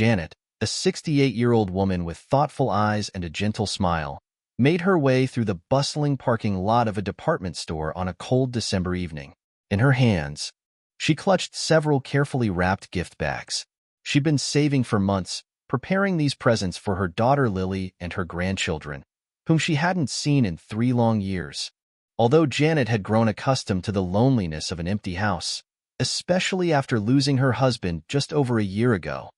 Janet, a 68-year-old woman with thoughtful eyes and a gentle smile, made her way through the bustling parking lot of a department store on a cold December evening. In her hands, she clutched several carefully wrapped gift bags. She'd been saving for months, preparing these presents for her daughter Lily and her grandchildren, whom she hadn't seen in 3 long years. Although Janet had grown accustomed to the loneliness of an empty house, especially after losing her husband just over a year ago,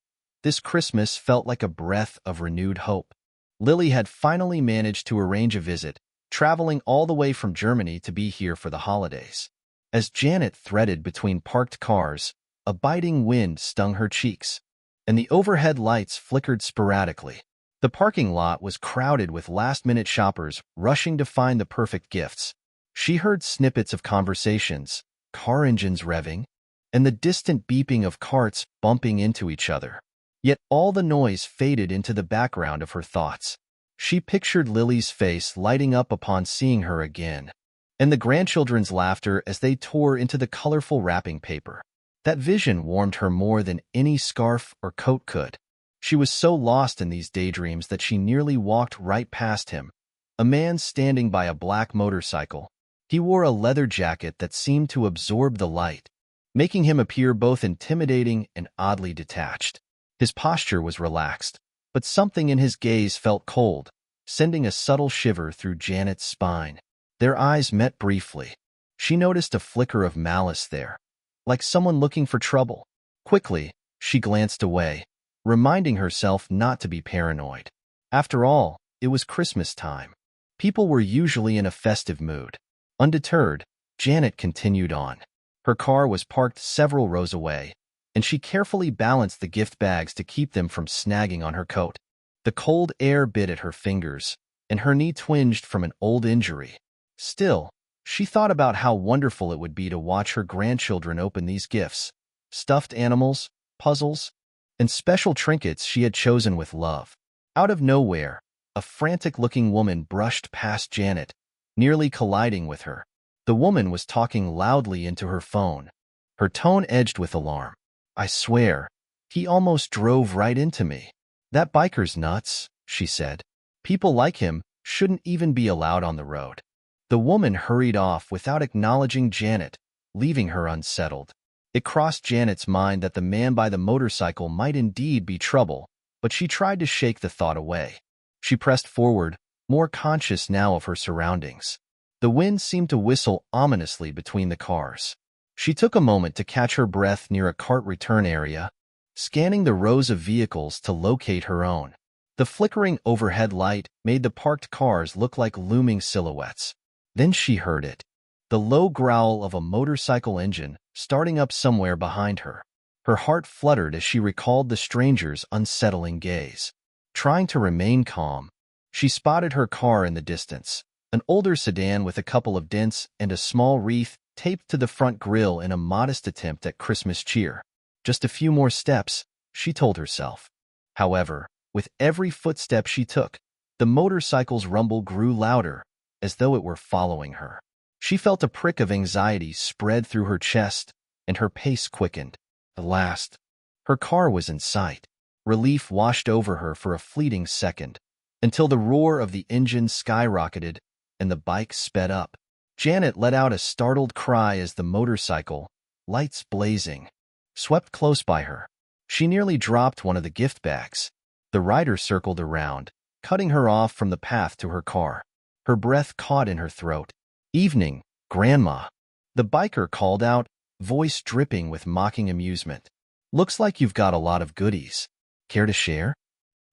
this Christmas felt like a breath of renewed hope. Lily had finally managed to arrange a visit, traveling all the way from Germany to be here for the holidays. As Janet threaded between parked cars, a biting wind stung her cheeks, and the overhead lights flickered sporadically. The parking lot was crowded with last-minute shoppers rushing to find the perfect gifts. She heard snippets of conversations, car engines revving, and the distant beeping of carts bumping into each other. Yet all the noise faded into the background of her thoughts. She pictured Lily's face lighting up upon seeing her again, and the grandchildren's laughter as they tore into the colorful wrapping paper. That vision warmed her more than any scarf or coat could. She was so lost in these daydreams that she nearly walked right past him, a man standing by a black motorcycle. He wore a leather jacket that seemed to absorb the light, making him appear both intimidating and oddly detached. His posture was relaxed, but something in his gaze felt cold, sending a subtle shiver through Janet's spine. Their eyes met briefly. She noticed a flicker of malice there, like someone looking for trouble. Quickly, she glanced away, reminding herself not to be paranoid. After all, it was Christmas time. People were usually in a festive mood. Undeterred, Janet continued on. Her car was parked several rows away, and she carefully balanced the gift bags to keep them from snagging on her coat. The cold air bit at her fingers, and her knee twinged from an old injury. Still, she thought about how wonderful it would be to watch her grandchildren open these gifts, stuffed animals, puzzles, and special trinkets she had chosen with love. Out of nowhere, a frantic-looking woman brushed past Janet, nearly colliding with her. The woman was talking loudly into her phone, her tone edged with alarm. "I swear, he almost drove right into me. That biker's nuts," she said. "People like him shouldn't even be allowed on the road." The woman hurried off without acknowledging Janet, leaving her unsettled. It crossed Janet's mind that the man by the motorcycle might indeed be trouble, but she tried to shake the thought away. She pressed forward, more conscious now of her surroundings. The wind seemed to whistle ominously between the cars. She took a moment to catch her breath near a cart return area, scanning the rows of vehicles to locate her own. The flickering overhead light made the parked cars look like looming silhouettes. Then she heard it, the low growl of a motorcycle engine starting up somewhere behind her. Her heart fluttered as she recalled the stranger's unsettling gaze. Trying to remain calm, she spotted her car in the distance, an older sedan with a couple of dents and a small wreath taped to the front grille in a modest attempt at Christmas cheer. Just a few more steps, she told herself. However, with every footstep she took, the motorcycle's rumble grew louder, as though it were following her. She felt a prick of anxiety spread through her chest, and her pace quickened. At last, her car was in sight. Relief washed over her for a fleeting second, until the roar of the engine skyrocketed and the bike sped up. Janet let out a startled cry as the motorcycle, lights blazing, swept close by her. She nearly dropped one of the gift bags. The rider circled around, cutting her off from the path to her car. Her breath caught in her throat. "Evening, Grandma," the biker called out, voice dripping with mocking amusement. "Looks like you've got a lot of goodies. Care to share?"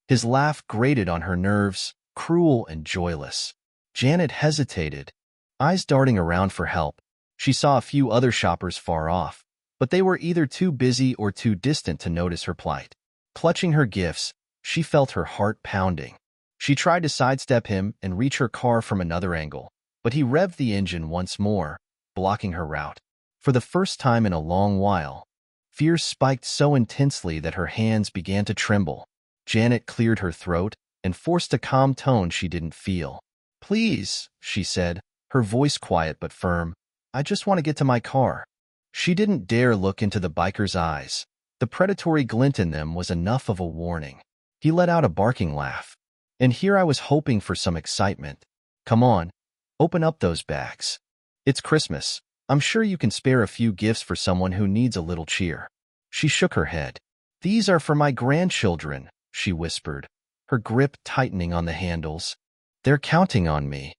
His laugh grated on her nerves, cruel and joyless. Janet hesitated, eyes darting around for help. She saw a few other shoppers far off, but they were either too busy or too distant to notice her plight. Clutching her gifts, she felt her heart pounding. She tried to sidestep him and reach her car from another angle, but he revved the engine once more, blocking her route. For the first time in a long while, fear spiked so intensely that her hands began to tremble. Janet cleared her throat and forced a calm tone she didn't feel. "Please," she said, her voice quiet but firm, "I just want to get to my car." She didn't dare look into the biker's eyes, The predatory glint in them was enough of a warning. He let out a barking laugh. And here I was hoping for some excitement. Come on, open up those bags. It's Christmas. I'm sure you can spare a few gifts for someone who needs a little cheer. She shook her head. These are for my grandchildren, she whispered, her grip tightening on the handles. They're counting on me.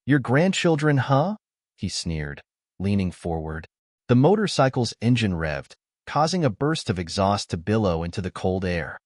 Your grandchildren, huh? He sneered, leaning forward. The motorcycle's engine revved, causing a burst of exhaust to billow into the cold air.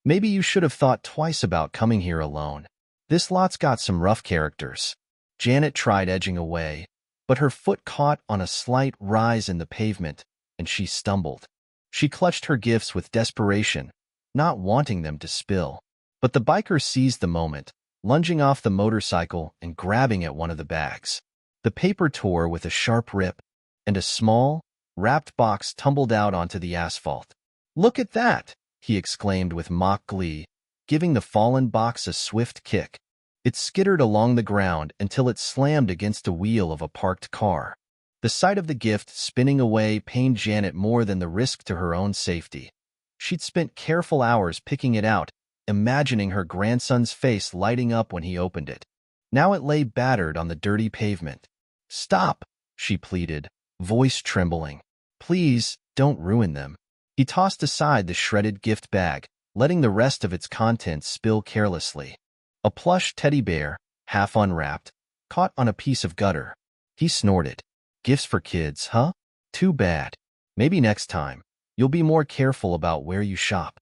Maybe you should have thought twice about coming here alone. This lot's got some rough characters. Janet tried edging away, but her foot caught on a slight rise in the pavement, and she stumbled. She clutched her gifts with desperation, not wanting them to spill. But the biker seized the moment, lunging off the motorcycle and grabbing at one of the bags. The paper tore with a sharp rip, and a small, wrapped box tumbled out onto the asphalt. "Look at that!" he exclaimed with mock glee, giving the fallen box a swift kick. It skittered along the ground until it slammed against a wheel of a parked car. The sight of the gift spinning away pained Janet more than the risk to her own safety. She'd spent careful hours picking it out, imagining her grandson's face lighting up when he opened it. Now it lay battered on the dirty pavement. "Stop," she pleaded, voice trembling. "Please, don't ruin them." He tossed aside the shredded gift bag, letting the rest of its contents spill carelessly. A plush teddy bear, half unwrapped, caught on a piece of gutter. He snorted. "Gifts for kids, huh? Too bad. Maybe next time, you'll be more careful about where you shop."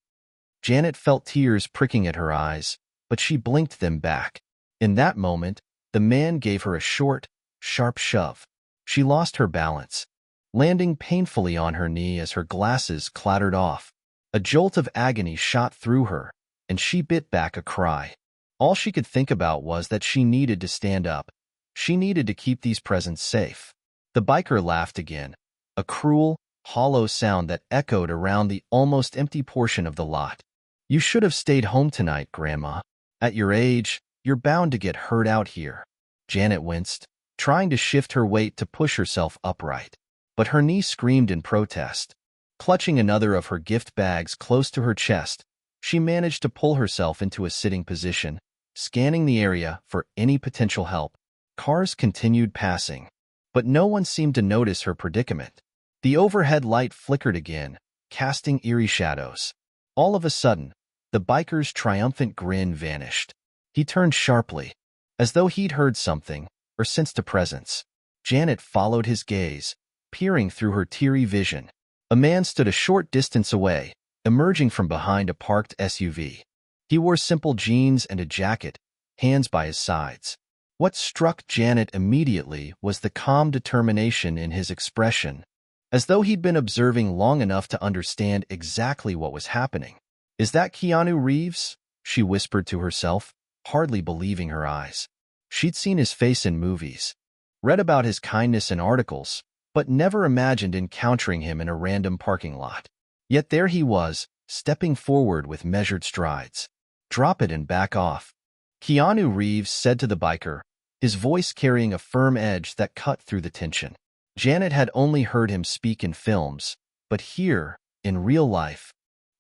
Janet felt tears pricking at her eyes, but she blinked them back. In that moment, the man gave her a short, sharp shove. She lost her balance, landing painfully on her knee as her glasses clattered off. A jolt of agony shot through her, and she bit back a cry. All she could think about was that she needed to stand up. She needed to keep these presents safe. The biker laughed again, a cruel, hollow sound that echoed around the almost empty portion of the lot. "You should have stayed home tonight, Grandma. At your age, you're bound to get hurt out here." Janet winced, trying to shift her weight to push herself upright. But her knee screamed in protest. Clutching another of her gift bags close to her chest, she managed to pull herself into a sitting position, scanning the area for any potential help. Cars continued passing, but no one seemed to notice her predicament. The overhead light flickered again, casting eerie shadows. All of a sudden, the biker's triumphant grin vanished. He turned sharply, as though he'd heard something or sensed a presence. Janet followed his gaze, peering through her teary vision. A man stood a short distance away, emerging from behind a parked SUV. He wore simple jeans and a jacket, hands by his sides. What struck Janet immediately was the calm determination in his expression, as though he'd been observing long enough to understand exactly what was happening. "Is that Keanu Reeves?" she whispered to herself, hardly believing her eyes. She'd seen his face in movies, read about his kindness in articles, but never imagined encountering him in a random parking lot. Yet there he was, stepping forward with measured strides. "Drop it and back off," Keanu Reeves said to the biker, his voice carrying a firm edge that cut through the tension. Janet had only heard him speak in films, but here, in real life,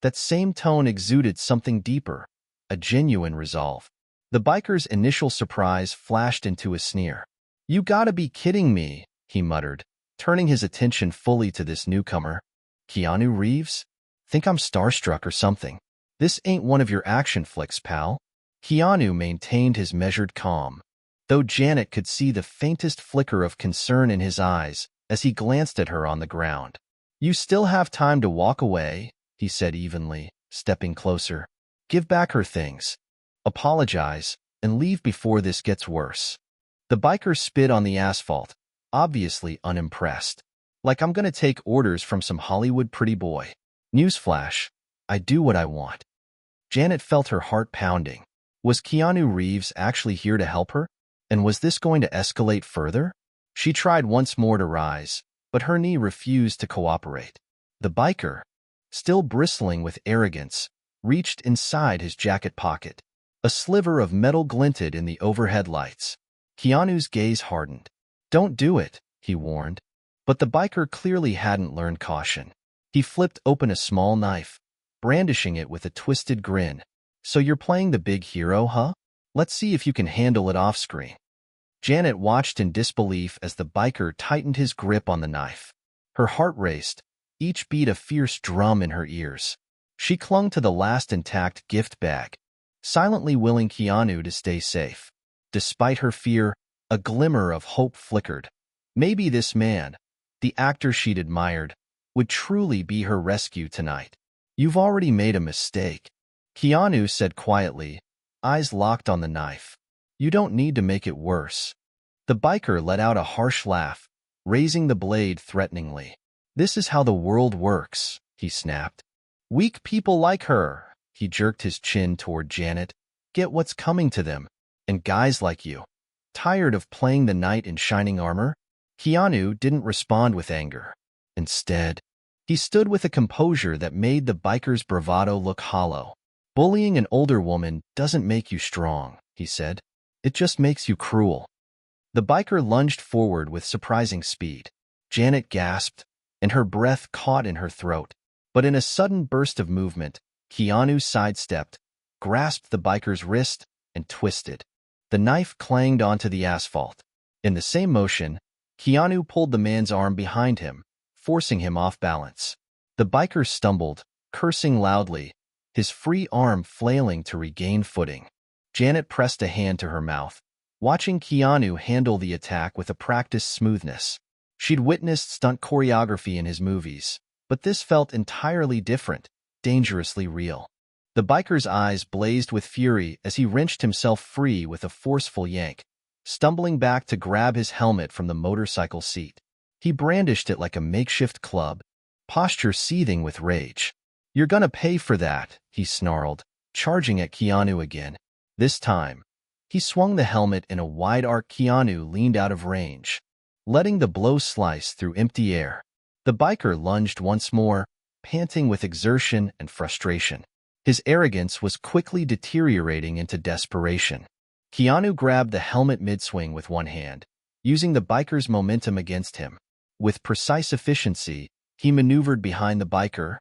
that same tone exuded something deeper, a genuine resolve. The biker's initial surprise flashed into a sneer. "You gotta be kidding me," he muttered, turning his attention fully to this newcomer. "Keanu Reeves? Think I'm starstruck or something? This ain't one of your action flicks, pal." Keanu maintained his measured calm, though Janet could see the faintest flicker of concern in his eyes as he glanced at her on the ground. "You still have time to walk away," he said evenly, stepping closer. "Give back her things, apologize, and leave before this gets worse." The biker spit on the asphalt, obviously unimpressed. "Like I'm gonna take orders from some Hollywood pretty boy. Newsflash, I do what I want." Janet felt her heart pounding. Was Keanu Reeves actually here to help her? And was this going to escalate further? She tried once more to rise, but her knee refused to cooperate. The biker, still bristling with arrogance, reached inside his jacket pocket. A sliver of metal glinted in the overhead lights. Keanu's gaze hardened. "Don't do it," he warned. But the biker clearly hadn't learned caution. He flipped open a small knife, brandishing it with a twisted grin. "So you're playing the big hero, huh? Let's see if you can handle it off-screen." Janet watched in disbelief as the biker tightened his grip on the knife. Her heart raced, each beat a fierce drum in her ears. She clung to the last intact gift bag, silently willing Keanu to stay safe. Despite her fear, a glimmer of hope flickered. Maybe this man, the actor she'd admired, would truly be her rescue tonight. "You've already made a mistake," Keanu said quietly, eyes locked on the knife. "You don't need to make it worse." The biker let out a harsh laugh, raising the blade threateningly. "This is how the world works," he snapped. "Weak people like her," he jerked his chin toward Janet, "get what's coming to them. And guys like you, tired of playing the knight in shining armor?" Keanu didn't respond with anger. Instead, he stood with a composure that made the biker's bravado look hollow. "Bullying an older woman doesn't make you strong," he said. "It just makes you cruel." The biker lunged forward with surprising speed. Janet gasped, and her breath caught in her throat. But in a sudden burst of movement, Keanu sidestepped, grasped the biker's wrist, and twisted. The knife clanged onto the asphalt. In the same motion, Keanu pulled the man's arm behind him, forcing him off balance. The biker stumbled, cursing loudly, his free arm flailing to regain footing. Janet pressed a hand to her mouth, watching Keanu handle the attack with a practiced smoothness. She'd witnessed stunt choreography in his movies, but this felt entirely different, dangerously real. The biker's eyes blazed with fury as he wrenched himself free with a forceful yank, stumbling back to grab his helmet from the motorcycle seat. He brandished it like a makeshift club, posture seething with rage. "You're gonna pay for that," he snarled, charging at Keanu again. This time, he swung the helmet in a wide arc. Keanu leaned out of range, letting the blow slice through empty air. The biker lunged once more, panting with exertion and frustration. His arrogance was quickly deteriorating into desperation. Keanu grabbed the helmet mid-swing with one hand, using the biker's momentum against him. With precise efficiency, he maneuvered behind the biker,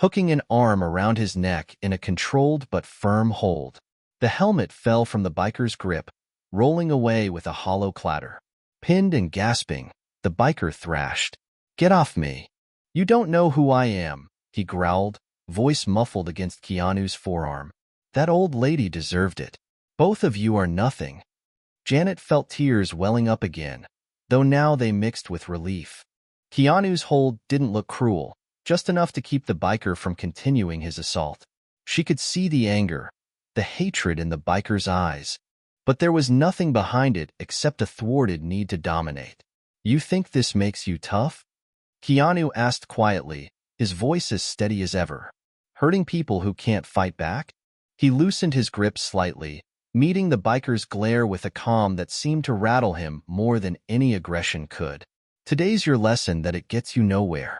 hooking an arm around his neck in a controlled but firm hold. The helmet fell from the biker's grip, rolling away with a hollow clatter. Pinned and gasping, the biker thrashed. "Get off me. You don't know who I am," he growled, voice muffled against Keanu's forearm. "That old lady deserved it. Both of you are nothing." Janet felt tears welling up again, though now they mixed with relief. Keanu's hold didn't look cruel, just enough to keep the biker from continuing his assault. She could see the anger, the hatred in the biker's eyes, but there was nothing behind it except a thwarted need to dominate. "You think this makes you tough?" Keanu asked quietly, his voice as steady as ever. "Hurting people who can't fight back?" He loosened his grip slightly, meeting the biker's glare with a calm that seemed to rattle him more than any aggression could. "Today's your lesson that it gets you nowhere."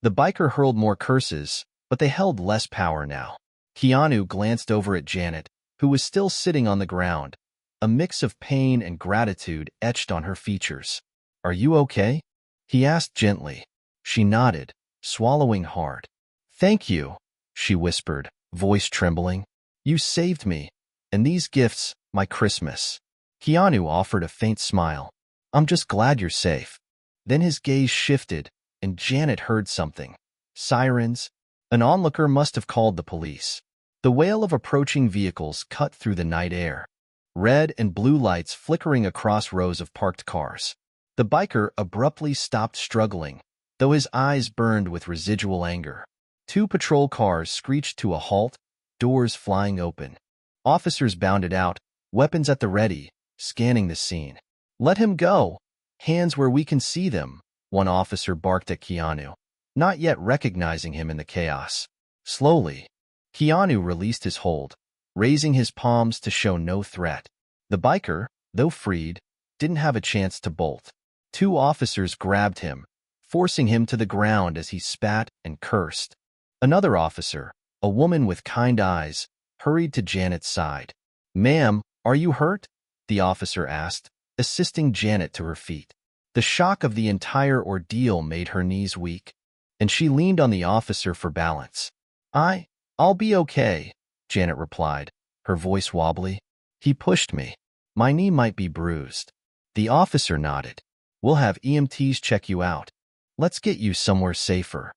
The biker hurled more curses, but they held less power now. Keanu glanced over at Janet, who was still sitting on the ground, a mix of pain and gratitude etched on her features. "Are you okay?" he asked gently. She nodded, swallowing hard. "Thank you," she whispered, voice trembling. "You saved me, and these gifts, my Christmas." Keanu offered a faint smile. "I'm just glad you're safe." Then his gaze shifted, and Janet heard something. Sirens. An onlooker must have called the police. The wail of approaching vehicles cut through the night air, red and blue lights flickering across rows of parked cars. The biker abruptly stopped struggling, though his eyes burned with residual anger. Two patrol cars screeched to a halt, doors flying open. Officers bounded out, weapons at the ready, scanning the scene. "Let him go! Hands where we can see them," one officer barked at Keanu, not yet recognizing him in the chaos. Slowly, Keanu released his hold, raising his palms to show no threat. The biker, though freed, didn't have a chance to bolt. Two officers grabbed him, forcing him to the ground as he spat and cursed. Another officer, a woman with kind eyes, hurried to Janet's side. "Ma'am, are you hurt?" the officer asked, assisting Janet to her feet. The shock of the entire ordeal made her knees weak. and she leaned on the officer for balance. I'll be okay, Janet replied, her voice wobbly. He pushed me. My knee might be bruised. The officer nodded. We'll have EMTs check you out. Let's get you somewhere safer.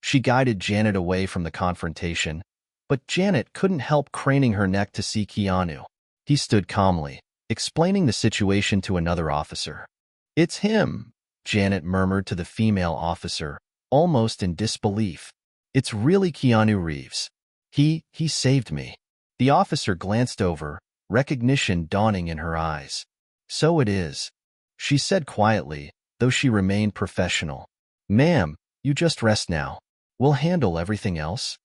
She guided Janet away from the confrontation, but Janet couldn't help craning her neck to see Keanu. He stood calmly, explaining the situation to another officer. It's him, Janet murmured to the female officer, almost in disbelief. It's really Keanu Reeves. He saved me. The officer glanced over, recognition dawning in her eyes. So it is, she said quietly, though she remained professional. Ma'am, you just rest now. We'll handle everything else.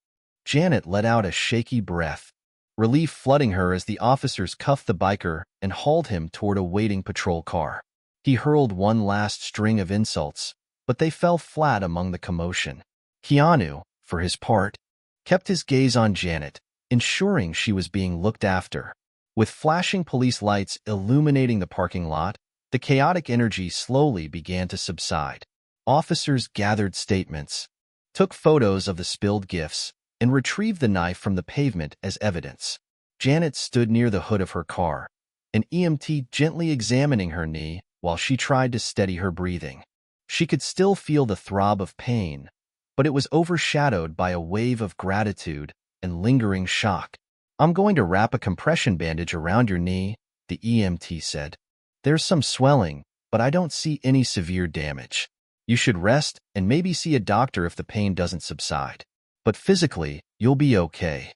Janet let out a shaky breath, relief flooding her as the officers cuffed the biker and hauled him toward a waiting patrol car. He hurled one last string of insults, but they fell flat among the commotion. Keanu, for his part, kept his gaze on Janet, ensuring she was being looked after. With flashing police lights illuminating the parking lot, the chaotic energy slowly began to subside. Officers gathered statements, took photos of the spilled gifts, and retrieved the knife from the pavement as evidence. Janet stood near the hood of her car, an EMT gently examining her knee while she tried to steady her breathing. She could still feel the throb of pain, but it was overshadowed by a wave of gratitude and lingering shock. I'm going to wrap a compression bandage around your knee, the EMT said. There's some swelling, but I don't see any severe damage. You should rest and maybe see a doctor if the pain doesn't subside. But physically, you'll be okay.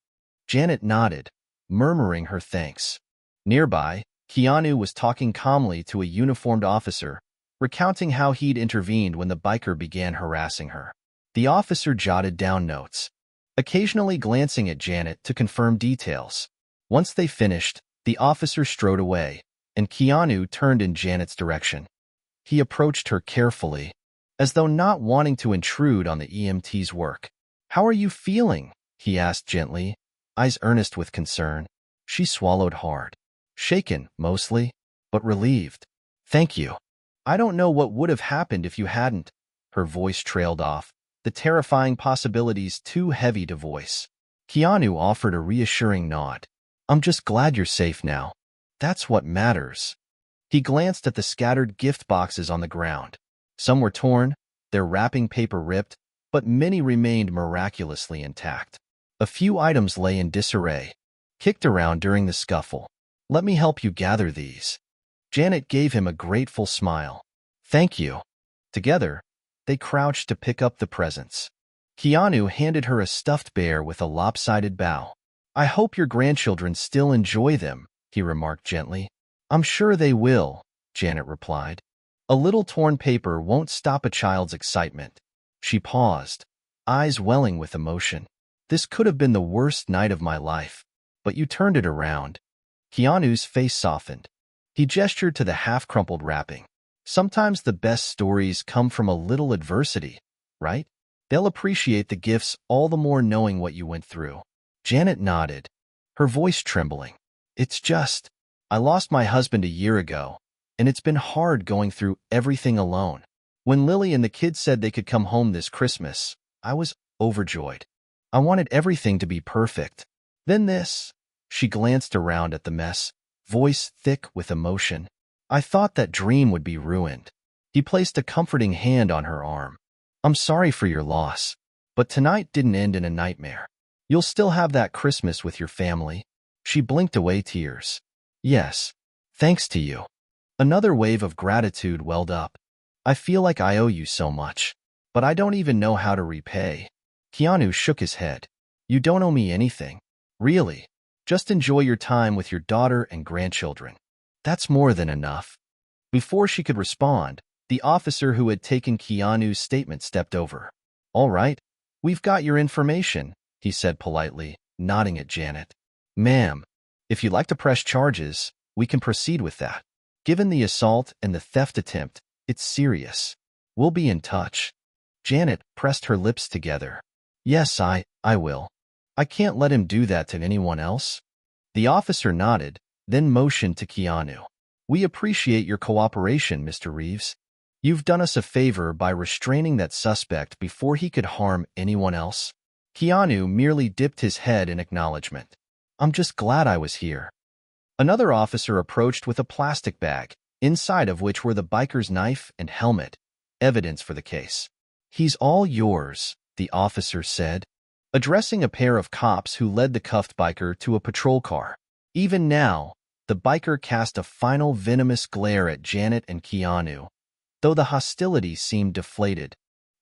Janet nodded, murmuring her thanks. Nearby, Keanu was talking calmly to a uniformed officer, recounting how he'd intervened when the biker began harassing her. The officer jotted down notes, occasionally glancing at Janet to confirm details. Once they finished, the officer strode away, and Keanu turned in Janet's direction. He approached her carefully, as though not wanting to intrude on the EMT's work. How are you feeling? He asked gently, eyes earnest with concern. She swallowed hard. Shaken, mostly, but relieved. Thank you. I don't know what would have happened if you hadn't. Her voice trailed off, the terrifying possibilities too heavy to voice. Keanu offered a reassuring nod. I'm just glad you're safe now. That's what matters. He glanced at the scattered gift boxes on the ground. Some were torn, their wrapping paper ripped, but many remained miraculously intact. A few items lay in disarray, kicked around during the scuffle. Let me help you gather these. Janet gave him a grateful smile. Thank you. Together, they crouched to pick up the presents. Keanu handed her a stuffed bear with a lopsided bow. I hope your grandchildren still enjoy them, he remarked gently. I'm sure they will, Janet replied. A little torn paper won't stop a child's excitement. She paused, eyes welling with emotion. This could have been the worst night of my life, but you turned it around. Keanu's face softened. He gestured to the half-crumpled wrapping. Sometimes the best stories come from a little adversity, right? They'll appreciate the gifts all the more knowing what you went through. Janet nodded, her voice trembling. It's just, I lost my husband a year ago, and it's been hard going through everything alone. When Lily and the kids said they could come home this Christmas, I was overjoyed. I wanted everything to be perfect. Then this. She glanced around at the mess, voice thick with emotion. I thought that dream would be ruined. He placed a comforting hand on her arm. I'm sorry for your loss, but tonight didn't end in a nightmare. You'll still have that Christmas with your family. She blinked away tears. Yes, thanks to you. Another wave of gratitude welled up. I feel like I owe you so much, but I don't even know how to repay. Keanu shook his head. You don't owe me anything. Really. Just enjoy your time with your daughter and grandchildren. That's more than enough. Before she could respond, the officer who had taken Keanu's statement stepped over. All right, we've got your information, he said politely, nodding at Janet. Ma'am, if you'd like to press charges, we can proceed with that. Given the assault and the theft attempt, it's serious. We'll be in touch. Janet pressed her lips together. Yes, I will. I can't let him do that to anyone else. The officer nodded, then motioned to Keanu. We appreciate your cooperation, Mr. Reeves. You've done us a favor by restraining that suspect before he could harm anyone else. Keanu merely dipped his head in acknowledgement. I'm just glad I was here. Another officer approached with a plastic bag, inside of which were the biker's knife and helmet, evidence for the case. He's all yours, the officer said, addressing a pair of cops who led the cuffed biker to a patrol car. Even now, the biker cast a final venomous glare at Janet and Keanu, though the hostility seemed deflated,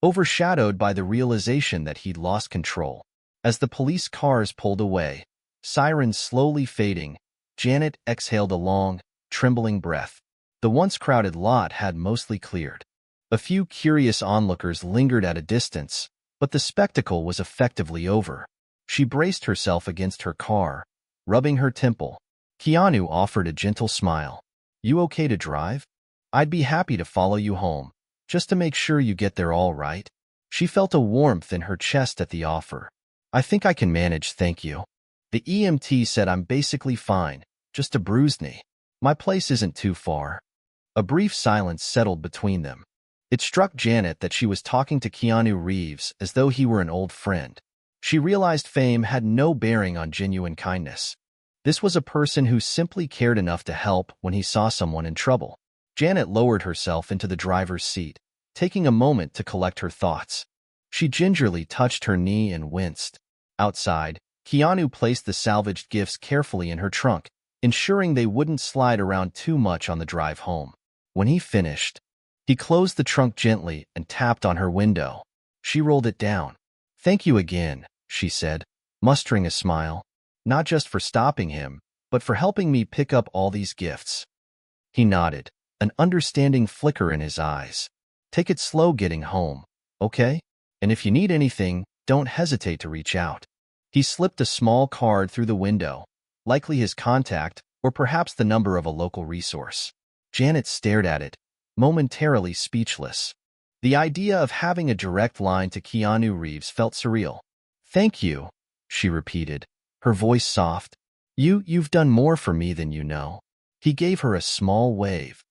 overshadowed by the realization that he'd lost control. As the police cars pulled away, sirens slowly fading, Janet exhaled a long, trembling breath. The once crowded lot had mostly cleared. A few curious onlookers lingered at a distance, but the spectacle was effectively over. She braced herself against her car, rubbing her temple. Keanu offered a gentle smile. You okay to drive? I'd be happy to follow you home, just to make sure you get there all right. She felt a warmth in her chest at the offer. I think I can manage, thank you. The EMT said I'm basically fine, just a bruised knee. My place isn't too far. A brief silence settled between them. It struck Janet that she was talking to Keanu Reeves as though he were an old friend. She realized fame had no bearing on genuine kindness. This was a person who simply cared enough to help when he saw someone in trouble. Janet lowered herself into the driver's seat, taking a moment to collect her thoughts. She gingerly touched her knee and winced. Outside, Keanu placed the salvaged gifts carefully in her trunk, ensuring they wouldn't slide around too much on the drive home. When he finished, he closed the trunk gently and tapped on her window. She rolled it down. Thank you again, she said, mustering a smile, not just for stopping him, but for helping me pick up all these gifts. He nodded, an understanding flicker in his eyes. Take it slow getting home, okay? And if you need anything, don't hesitate to reach out. He slipped a small card through the window, likely his contact or perhaps the number of a local resource. Janet stared at it, momentarily speechless. The idea of having a direct line to Keanu Reeves felt surreal. Thank you, she repeated, her voice soft. You've done more for me than you know. He gave her a small wave,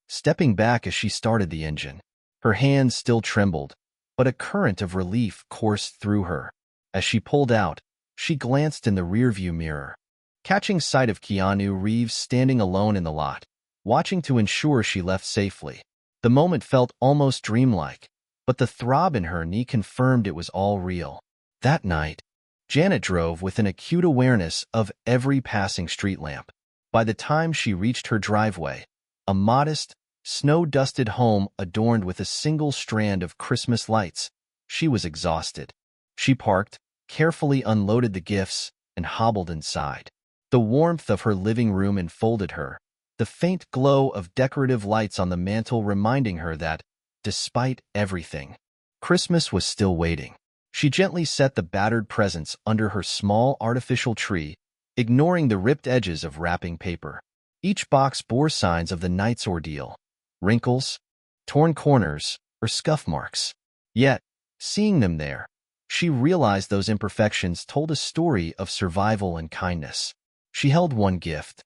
stepping back as she started the engine. Her hands still trembled, but a current of relief coursed through her. As she pulled out, she glanced in the rearview mirror, catching sight of Keanu Reeves standing alone in the lot, watching to ensure she left safely. The moment felt almost dreamlike, but the throb in her knee confirmed it was all real. That night, Janet drove with an acute awareness of every passing street lamp. By the time she reached her driveway, a modest, snow-dusted home adorned with a single strand of Christmas lights, she was exhausted. She parked, carefully unloaded the gifts, and hobbled inside. The warmth of her living room enfolded her, the faint glow of decorative lights on the mantel reminding her that, despite everything, Christmas was still waiting. She gently set the battered presents under her small artificial tree, ignoring the ripped edges of wrapping paper. Each box bore signs of the night's ordeal, wrinkles, torn corners, or scuff marks. Yet, seeing them there, she realized those imperfections told a story of survival and kindness. She held one gift,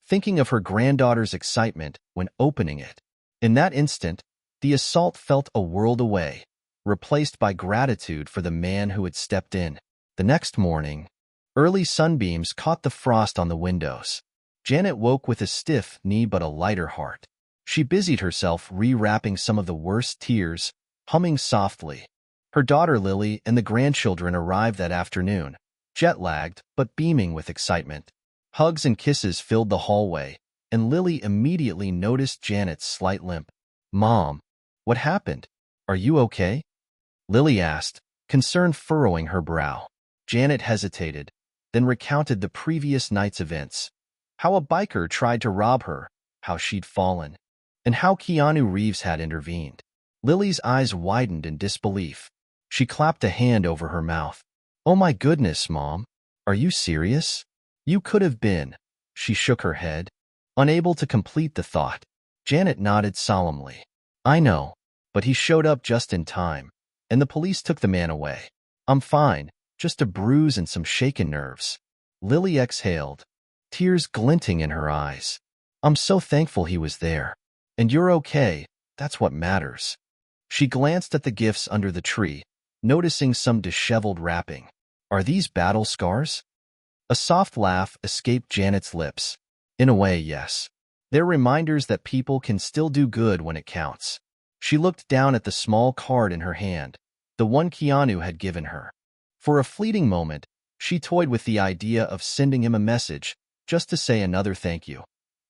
thinking of her granddaughter's excitement when opening it. In that instant, the assault felt a world away, replaced by gratitude for the man who had stepped in. The next morning, early sunbeams caught the frost on the windows. Janet woke with a stiff knee but a lighter heart. She busied herself rewrapping some of the worst tears, humming softly. Her daughter Lily and the grandchildren arrived that afternoon, jet-lagged but beaming with excitement. Hugs and kisses filled the hallway, and Lily immediately noticed Janet's slight limp. "Mom, what happened? Are you okay?" Lily asked, concern furrowing her brow. Janet hesitated, then recounted the previous night's events. How a biker tried to rob her, how she'd fallen, and how Keanu Reeves had intervened. Lily's eyes widened in disbelief. She clapped a hand over her mouth. "Oh my goodness, Mom. Are you serious? You could have been." She shook her head, unable to complete the thought. Janet nodded solemnly. "I know, but he showed up just in time, and the police took the man away. I'm fine, just a bruise and some shaken nerves." Lily exhaled, tears glinting in her eyes. "I'm so thankful he was there. And you're okay, That's what matters. She glanced at the gifts under the tree, noticing some disheveled wrapping. Are these battle scars? A soft laugh escaped Janet's lips. In a way, yes. They're reminders that people can still do good when it counts. She looked down at the small card in her hand, the one Keanu had given her. For a fleeting moment, she toyed with the idea of sending him a message, just to say another thank you,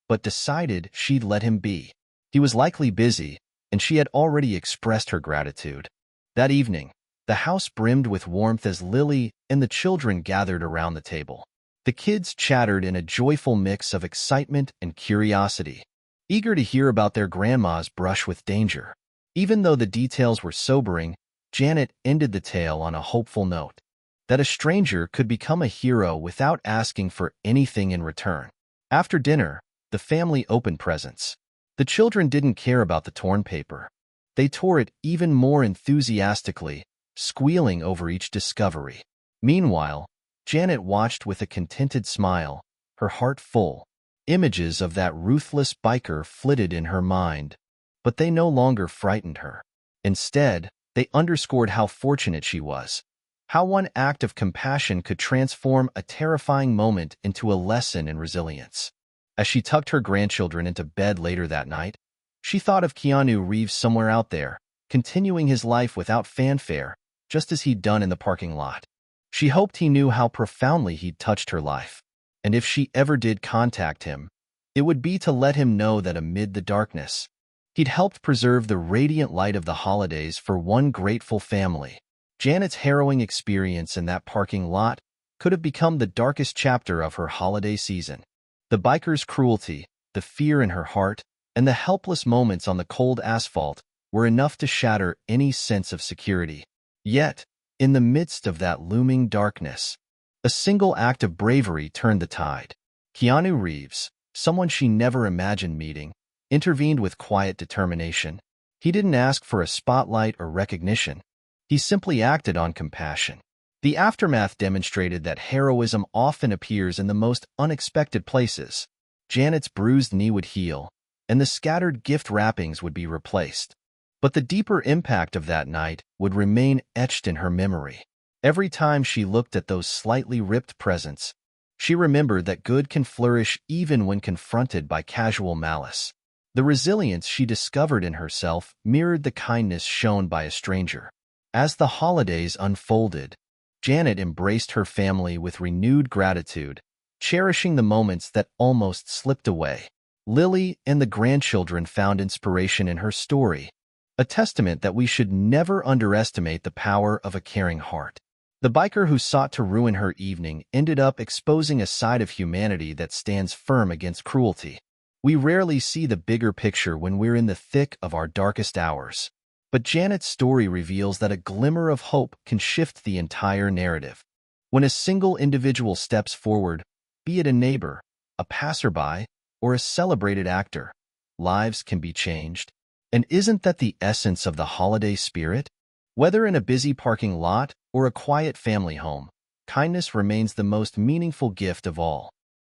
but decided she'd let him be. He was likely busy, and she had already expressed her gratitude. That evening, the house brimmed with warmth as Lily and the children gathered around the table. The kids chattered in a joyful mix of excitement and curiosity, eager to hear about their grandma's brush with danger. Even though the details were sobering, Janet ended the tale on a hopeful note, that a stranger could become a hero without asking for anything in return. After dinner, the family opened presents. The children didn't care about the torn paper. They tore it even more enthusiastically, squealing over each discovery. Meanwhile, Janet watched with a contented smile, her heart full. Images of that ruthless biker flitted in her mind, but they no longer frightened her. Instead, they underscored how fortunate she was, how one act of compassion could transform a terrifying moment into a lesson in resilience. As she tucked her grandchildren into bed later that night, she thought of Keanu Reeves somewhere out there, continuing his life without fanfare, just as he'd done in the parking lot. She hoped he knew how profoundly he'd touched her life, and if she ever did contact him, it would be to let him know that amid the darkness, he'd helped preserve the radiant light of the holidays for one grateful family. Janet's harrowing experience in that parking lot could have become the darkest chapter of her holiday season. The biker's cruelty, the fear in her heart, and the helpless moments on the cold asphalt were enough to shatter any sense of security. Yet, in the midst of that looming darkness, a single act of bravery turned the tide. Keanu Reeves, someone she never imagined meeting, intervened with quiet determination. He didn't ask for a spotlight or recognition. He simply acted on compassion. The aftermath demonstrated that heroism often appears in the most unexpected places. Janet's bruised knee would heal, and the scattered gift wrappings would be replaced. But the deeper impact of that night would remain etched in her memory. Every time she looked at those slightly ripped presents, she remembered that good can flourish even when confronted by casual malice. The resilience she discovered in herself mirrored the kindness shown by a stranger. As the holidays unfolded, Janet embraced her family with renewed gratitude, cherishing the moments that almost slipped away. Lily and the grandchildren found inspiration in her story, a testament that we should never underestimate the power of a caring heart. The biker who sought to ruin her evening ended up exposing a side of humanity that stands firm against cruelty. We rarely see the bigger picture when we're in the thick of our darkest hours. But Janet's story reveals that a glimmer of hope can shift the entire narrative. When a single individual steps forward, be it a neighbor, a passerby, or a celebrated actor, lives can be changed. And isn't that the essence of the holiday spirit? Whether in a busy parking lot or a quiet family home, kindness remains the most meaningful gift of all.